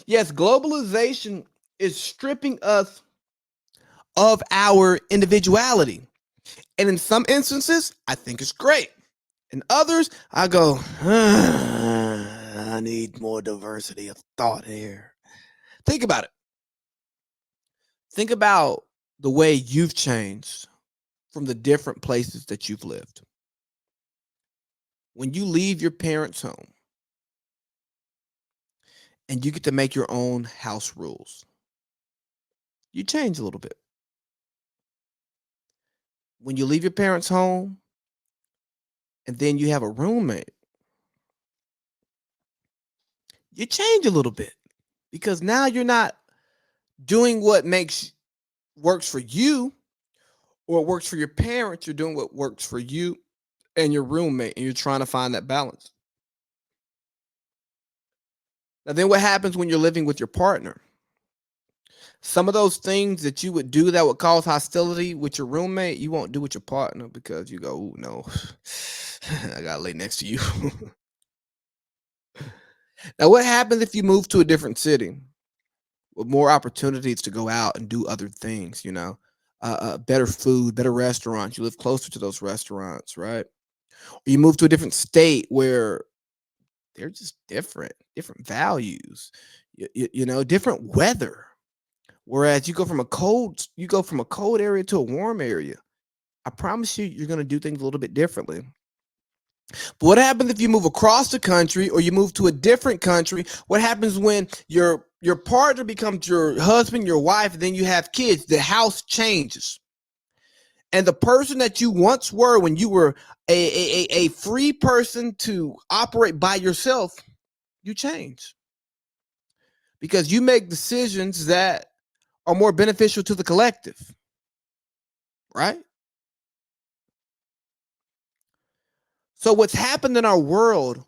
Yes, globalization is stripping us of our individuality. And in some instances, I think it's great. In others, I go, I need more diversity of thought here. Think about it. Think about the way you've changed from the different places that you've lived. When you leave your parents' home and you get to make your own house rules, you change a little bit. When you leave your parents' home and then you have a roommate, you change a little bit because now you're not doing what makes works for you or what works for your parents. You're doing what works for you and your roommate, and you're trying to find that balance. Now, then what happens when you're living with your partner? Some of those things that you would do that would cause hostility with your roommate, you won't do with your partner because you go, "Ooh, no, I gotta lay next to you." Now, what happens if you move to a different city with more opportunities to go out and do other things? Better food, better restaurants. You live closer to those restaurants, right? Or you move to a different state where they're just different values, different weather. Whereas you go from a cold area to a warm area. I promise you, you're going to do things a little bit differently. But what happens if you move across the country or you move to a different country? What happens when your partner becomes your husband, your wife, and then you have kids? The house changes. And the person that you once were when you were a free person to operate by yourself, you change because you make decisions that are more beneficial to the collective, right? So what's happened in our world,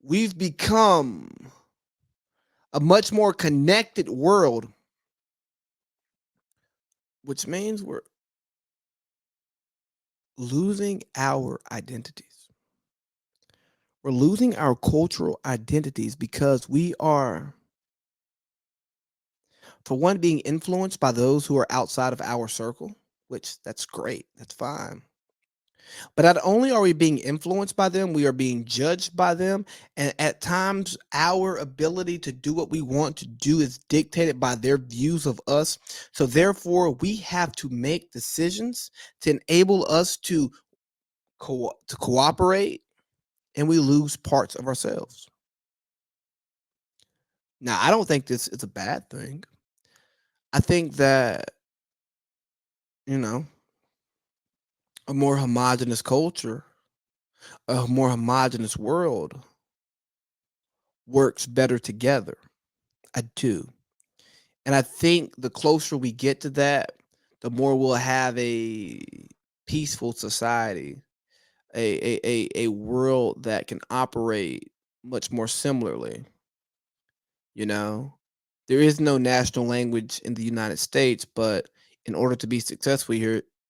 we've become a much more connected world, which means we're losing our identities. We're losing our cultural identities because we are, for one, being influenced by those who are outside of our circle, which that's great, that's fine. But not only are we being influenced by them, we are being judged by them. And at times, our ability to do what we want to do is dictated by their views of us. So, therefore, we have to make decisions to enable us to, to cooperate, and we lose parts of ourselves. Now, I don't think this is a bad thing. I think that, you know, a more homogenous culture, a more homogenous world works better together. I do. And I think the closer we get to that, the more we'll have a peaceful society, a world that can operate much more similarly. You know, there is no national language in the United States, but in order to be successful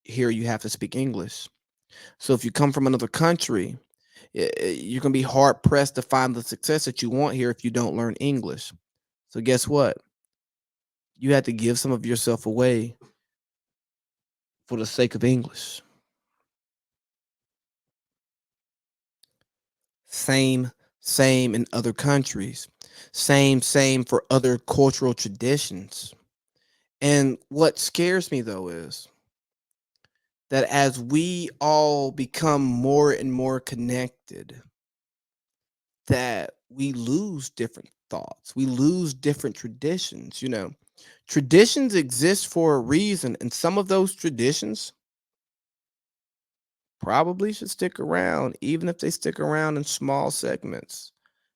here you have to speak English. So if you come from another country, you're gonna be hard pressed to find the success that you want here if you don't learn English. So guess what? You had to give some of yourself away for the sake of English. Same, same in other countries. Same for other cultural traditions. And what scares me though is that as we all become more and more connected, that we lose different thoughts. We lose different traditions. Traditions exist for a reason, and some of those traditions probably should stick around, even if they stick around in small segments.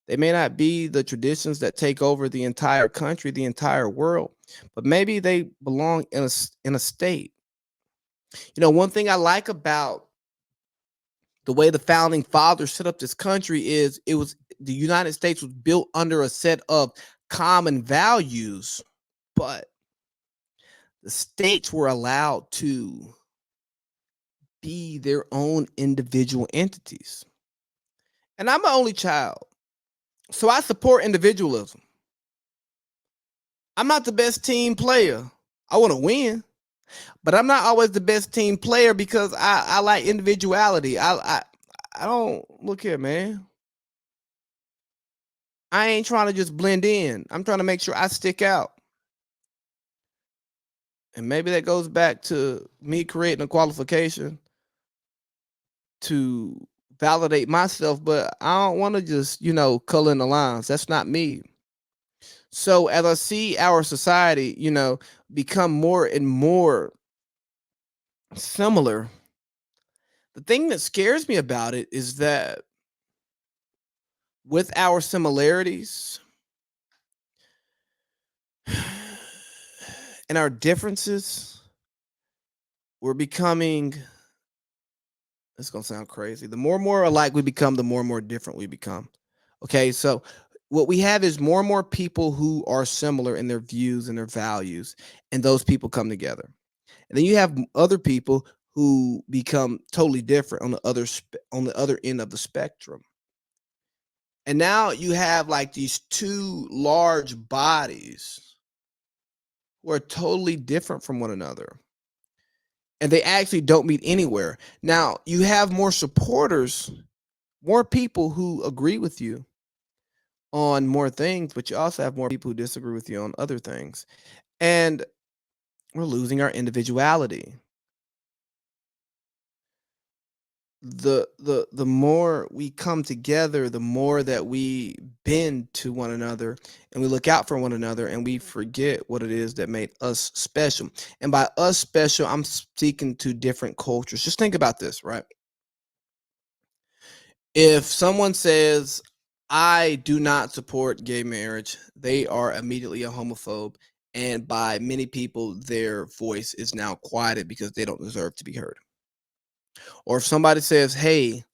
They may not be the traditions that take over the entire country, the entire world, but maybe they belong in a state. One thing I like about the way the founding fathers set up this country is the United States was built under a set of common values, but the states were allowed to be their own individual entities. And I'm an only child. So I support individualism. I'm not the best team player. I want to win, but I'm not always the best team player because I like individuality. I don't look here, man. I ain't trying to just blend in. I'm trying to make sure I stick out. And maybe that goes back to me creating a qualification to validate myself, but I don't want to just, color in the lines. That's not me. So as I see our society, become more and more similar, the thing that scares me about it is that with our similarities and our differences, we're becoming, it's going to sound crazy. The more and more alike we become, the more and more different we become. Okay. So what we have is more and more people who are similar in their views and their values, and those people come together. And then you have other people who become totally different on the on the other end of the spectrum. And now you have like these two large bodies who are totally different from one another. And they actually don't meet anywhere. Now, you have more supporters, more people who agree with you on more things, but you also have more people who disagree with you on other things. And we're losing our individuality. The more we come together, the more that we bend to one another and we look out for one another and we forget what it is that made us special. And by us special, I'm speaking to different cultures. Just think about this, right? If someone says, I do not support gay marriage, they are immediately a homophobe. And by many people, their voice is now quieted because they don't deserve to be heard. Or if somebody says, hey,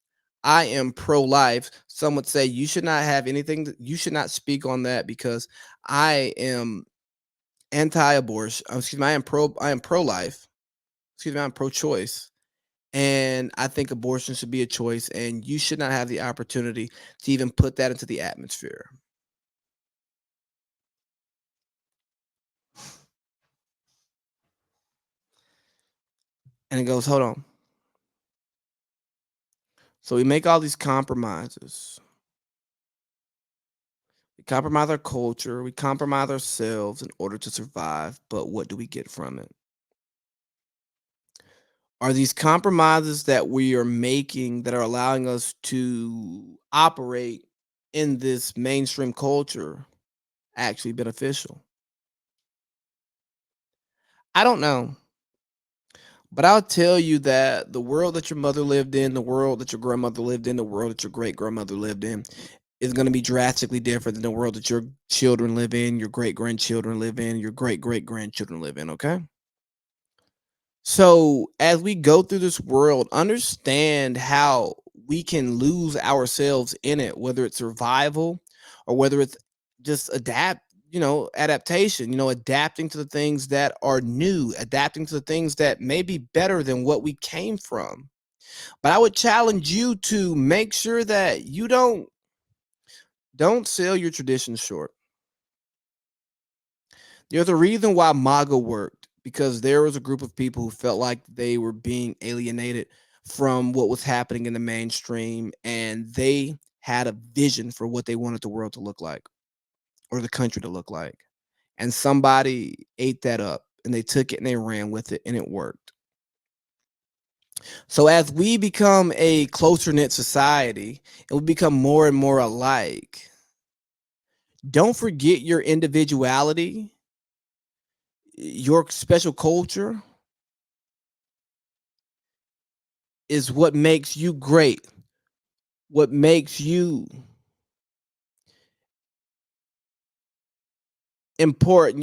I am pro-life, some would say you should not have anything, you should not speak on that because I am anti-abortion. Excuse me, I am pro-life. Excuse me, I'm pro-choice. And I think abortion should be a choice, and you should not have the opportunity to even put that into the atmosphere. And it goes, hold on. So we make all these compromises. We compromise our culture, we compromise ourselves in order to survive, but what do we get from it? Are these compromises that we are making that are allowing us to operate in this mainstream culture actually beneficial? I don't know. But I'll tell you that the world that your mother lived in, the world that your grandmother lived in, the world that your great grandmother lived in is going to be drastically different than the world that your children live in, your great grandchildren live in, your great great grandchildren live in. Okay. So as we go through this world, understand how we can lose ourselves in it, whether it's survival or whether it's just adaptation, adapting to the things that are new, adapting to the things that may be better than what we came from. But I would challenge you to make sure that you don't sell your traditions short. There's a reason why MAGA worked because there was a group of people who felt like they were being alienated from what was happening in the mainstream, and they had a vision for what they wanted the world to look like or the country to look like. And somebody ate that up and they took it and they ran with it and it worked. So as we become a closer knit society and we become more and more alike, don't forget your individuality, your special culture is what makes you great, what makes you important.